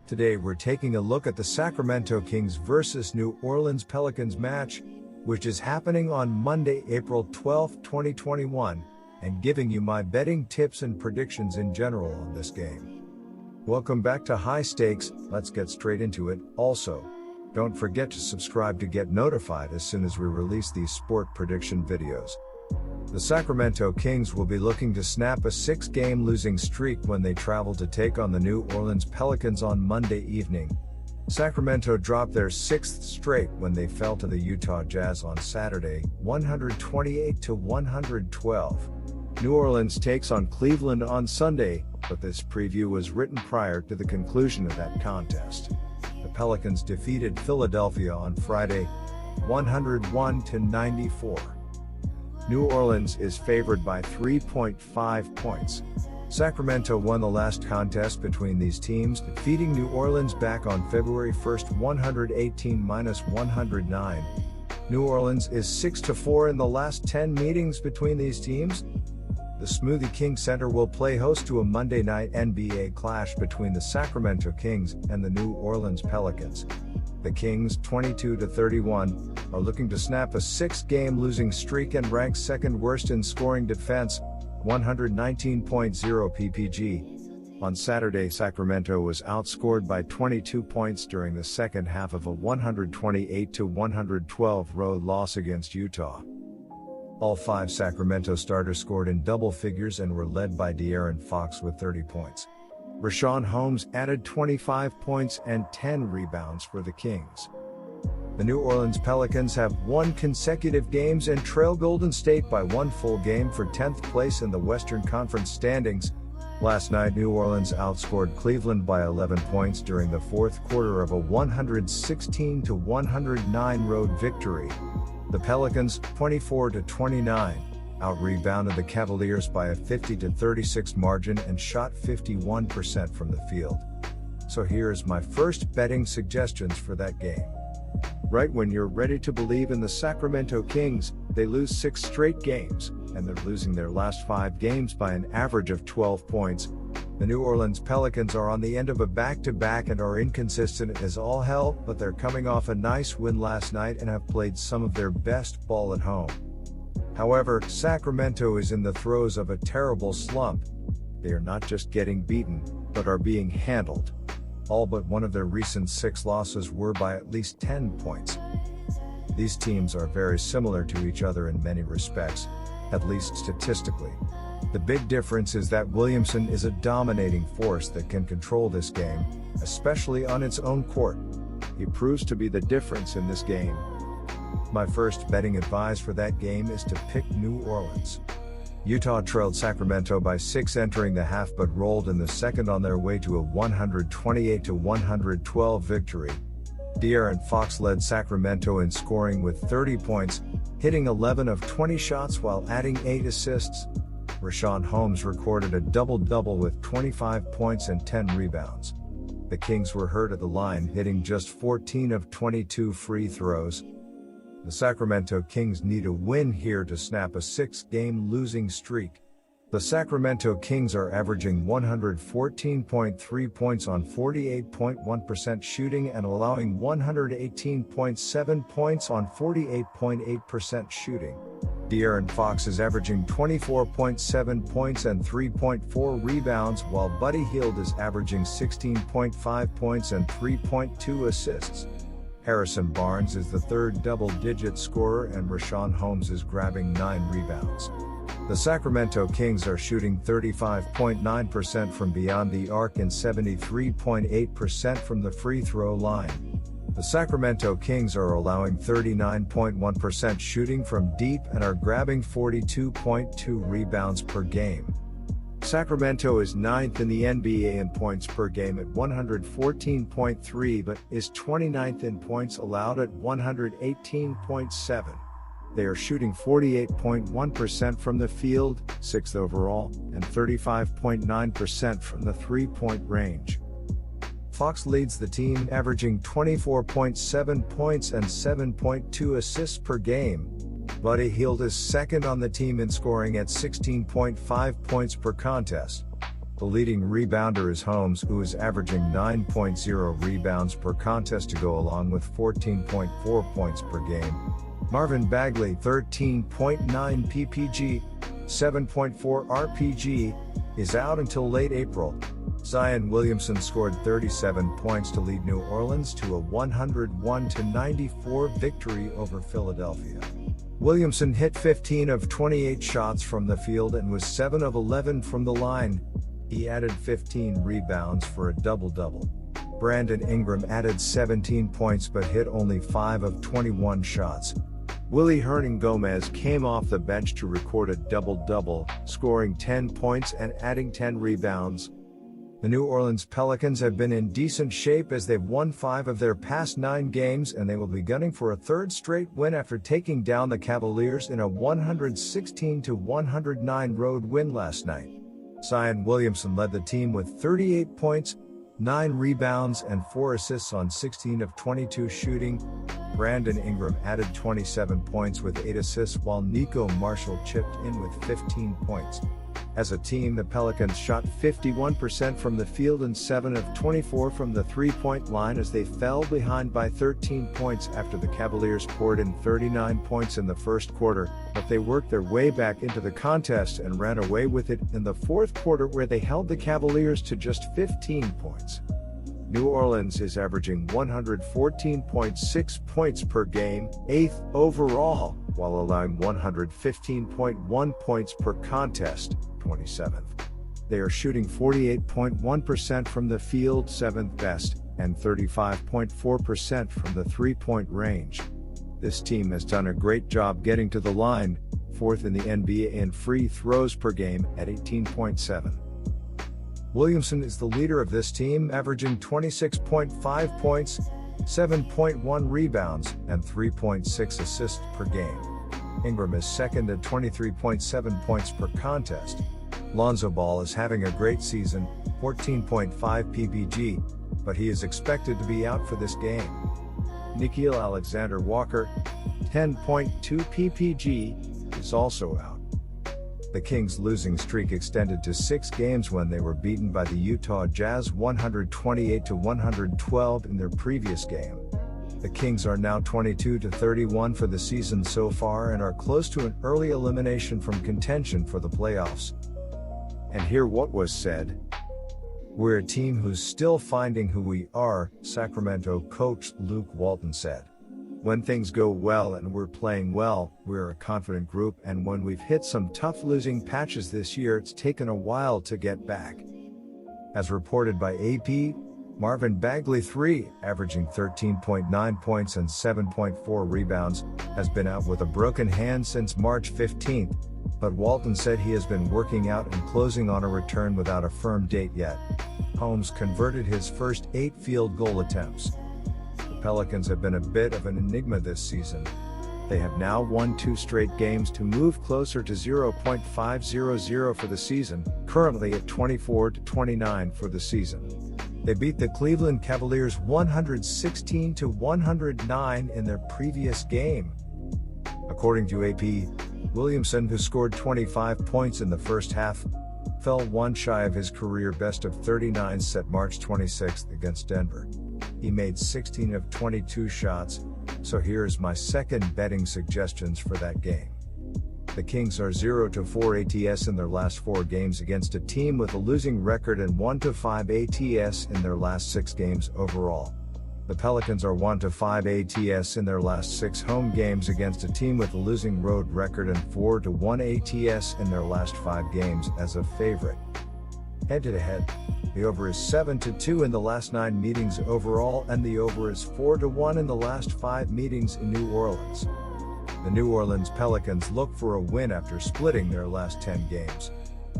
Today we're taking a look at the Sacramento Kings vs New Orleans Pelicans match, which is happening on Monday, April 12, 2021, and giving you my betting tips and predictions in general on this game. Welcome back to High Stakes. Let's get straight into it. Also, don't forget to subscribe to get notified as soon as we release these sport prediction videos. The Sacramento Kings will be looking to snap a 6-game losing streak when they travel to take on the New Orleans Pelicans on Monday evening. Sacramento dropped their 6th straight when they fell to the Utah Jazz on Saturday, 128-112. New Orleans takes on Cleveland on Sunday, but this preview was written prior to the conclusion of that contest. The Pelicans defeated Philadelphia on Friday, 101-94. New Orleans is favored by 3.5 points. Sacramento won the last contest between these teams, defeating New Orleans back on February 1, 118-109. New Orleans is 6-4 in the last 10 meetings between these teams. The Smoothie King Center will play host to a Monday night NBA clash between the Sacramento Kings and the New Orleans Pelicans. The Kings, 22-31, are looking to snap a 6-game losing streak and rank second worst in scoring defense, 119.0 ppg. On Saturday, Sacramento was outscored by 22 points during the second half of a 128-112 road loss against Utah. All 5 Sacramento starters scored in double figures and were led by De'Aaron Fox with 30 points. Richaun Holmes added 25 points and 10 rebounds for the Kings. The New Orleans Pelicans have won consecutive games and trail Golden State by 1 full game for 10th place in the Western Conference standings. Last night, New Orleans outscored Cleveland by 11 points during the fourth quarter of a 116-109 road victory. The Pelicans, 24-29, out-rebounded the Cavaliers by a 50-36 margin and shot 51% from the field. So here's my first betting suggestions for that game. Right when you're ready to believe in the Sacramento Kings, they lose 6 straight games, and they're losing their last 5 games by an average of 12 points. The New Orleans Pelicans are on the end of a back-to-back and are inconsistent as all hell, but they're coming off a nice win last night and have played some of their best ball at home. However, Sacramento is in the throes of a terrible slump. They are not just getting beaten, but are being handled. All but one of their recent 6 losses were by at least 10 points. These teams are very similar to each other in many respects, at least statistically. The big difference is that Williamson is a dominating force that can control this game, especially on its own court. He proves to be the difference in this game. My first betting advice for that game is to pick New Orleans. Utah trailed Sacramento by 6 entering the half but rolled in the second on their way to a 128-112 victory. De'Aaron Fox led Sacramento in scoring with 30 points, hitting 11 of 20 shots while adding 8 assists. Richaun Holmes recorded a double-double with 25 points and 10 rebounds. The Kings were hurt at the line, hitting just 14 of 22 free throws. The Sacramento Kings need a win here to snap a 6-game losing streak. The Sacramento Kings are averaging 114.3 points on 48.1% shooting and allowing 118.7 points on 48.8% shooting. De'Aaron Fox is averaging 24.7 points and 3.4 rebounds, while Buddy Hield is averaging 16.5 points and 3.2 assists. Harrison Barnes is the third double-digit scorer and Richaun Holmes is grabbing 9 rebounds. The Sacramento Kings are shooting 35.9% from beyond the arc and 73.8% from the free throw line. The Sacramento Kings are allowing 39.1% shooting from deep and are grabbing 42.2 rebounds per game. Sacramento is 9th in the NBA in points per game at 114.3 but is 29th in points allowed at 118.7. They are shooting 48.1% from the field, 6th overall, and 35.9% from the 3-point range. Fox leads the team, averaging 24.7 points and 7.2 assists per game. Buddy Hield is second on the team in scoring at 16.5 points per contest. The leading rebounder is Holmes, who is averaging 9.0 rebounds per contest to go along with 14.4 points per game. Marvin Bagley, 13.9 ppg, 7.4 rpg, is out until late April. Zion Williamson scored 37 points to lead New Orleans to a 101-94 victory over Philadelphia. Williamson hit 15 of 28 shots from the field and was 7 of 11 from the line. He added 15 rebounds for a double-double. Brandon Ingram added 17 points but hit only 5 of 21 shots. Willie Hernangomez came off the bench to record a double-double, scoring 10 points and adding 10 rebounds. The New Orleans Pelicans have been in decent shape as they've won 5 of their past 9 games, and they will be gunning for a third straight win after taking down the Cavaliers in a 116-109 road win last night. Zion Williamson led the team with 38 points, 9 rebounds and 4 assists on 16 of 22 shooting. Brandon Ingram added 27 points with 8 assists, while Nico Marshall chipped in with 15 points. As a team, the Pelicans shot 51% from the field and 7 of 24 from the three-point line as they fell behind by 13 points after the Cavaliers poured in 39 points in the first quarter, but they worked their way back into the contest and ran away with it in the fourth quarter, where they held the Cavaliers to just 15 points. New Orleans is averaging 114.6 points per game, 8th overall, while allowing 115.1 points per contest, 27th. They are shooting 48.1% from the field, 7th best, and 35.4% from the three-point range. This team has done a great job getting to the line, 4th in the NBA in free throws per game at 18.7. Williamson is the leader of this team, averaging 26.5 points, 7.1 rebounds, and 3.6 assists per game. Ingram is second at 23.7 points per contest. Lonzo Ball is having a great season, 14.5 ppg, but he is expected to be out for this game. Nickeil Alexander-Walker, 10.2 ppg, is also out. The Kings' losing streak extended to 6 games when they were beaten by the Utah Jazz 128-112 in their previous game. The Kings are now 22-31 for the season so far and are close to an early elimination from contention for the playoffs. And hear what was said. "We're a team who's still finding who we are," Sacramento coach Luke Walton said. "When things go well and we're playing well, we're a confident group, and when we've hit some tough losing patches this year, it's taken a while to get back." As reported by AP, Marvin Bagley, 3, averaging 13.9 points and 7.4 rebounds, has been out with a broken hand since March 15, but Walton said he has been working out and closing on a return without a firm date yet. Holmes converted his first 8 field goal attempts. The Pelicans have been a bit of an enigma this season. They have now won 2 straight games to move closer to 0.500 for the season, currently at 24-29 for the season. They beat the Cleveland Cavaliers 116-109 in their previous game. According to AP, Williamson, who scored 25 points in the first half, fell one shy of his career best of 39 set March 26 against Denver. He made 16 of 22 shots, so here's my second betting suggestions for that game. The Kings are 0-4 ATS in their last 4 games against a team with a losing record and 1-5 ATS in their last 6 games overall. The Pelicans are 1-5 ATS in their last 6 home games against a team with a losing road record and 4-1 ATS in their last 5 games as a favorite. Head-to-head, the over is 7-2 in the last 9 meetings overall, and the over is 4-1 in the last 5 meetings in New Orleans. The New Orleans Pelicans look for a win after splitting their last 10 games.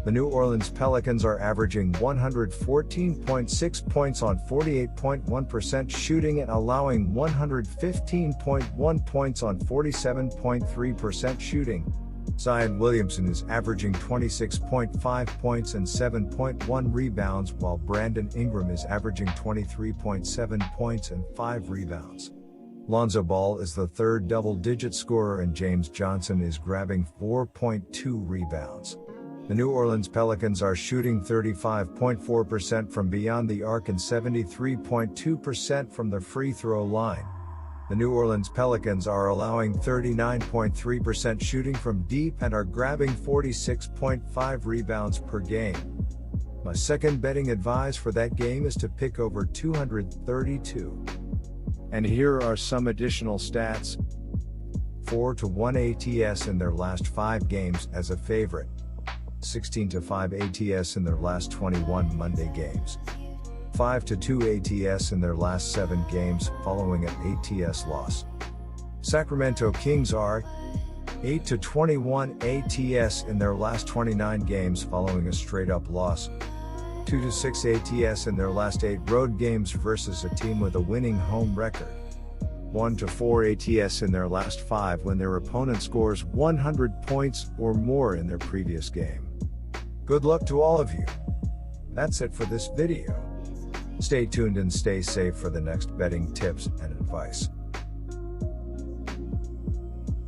The New Orleans Pelicans are averaging 114.6 points on 48.1% shooting and allowing 115.1 points on 47.3% shooting. Zion Williamson is averaging 26.5 points and 7.1 rebounds, while Brandon Ingram is averaging 23.7 points and 5 rebounds. Lonzo Ball is the third double-digit scorer, and James Johnson is grabbing 4.2 rebounds. The New Orleans Pelicans are shooting 35.4% from beyond the arc and 73.2% from the free throw line. The New Orleans Pelicans are allowing 39.3% shooting from deep and are grabbing 46.5 rebounds per game. My second betting advice for that game is to pick over 232. And here are some additional stats. 4-1 ATS in their last 5 games as a favorite. 16-5 ATS in their last 21 Monday games. 5-2 ATS in their last 7 games following an ATS loss. Sacramento Kings are 8-21 ATS in their last 29 games following a straight-up loss. 2-6 ATS in their last 8 road games versus a team with a winning home record. 1-4 ATS in their last 5 when their opponent scores 100 points or more in their previous game. Good luck to all of you. That's it for this video. Stay tuned and stay safe for the next betting tips and advice.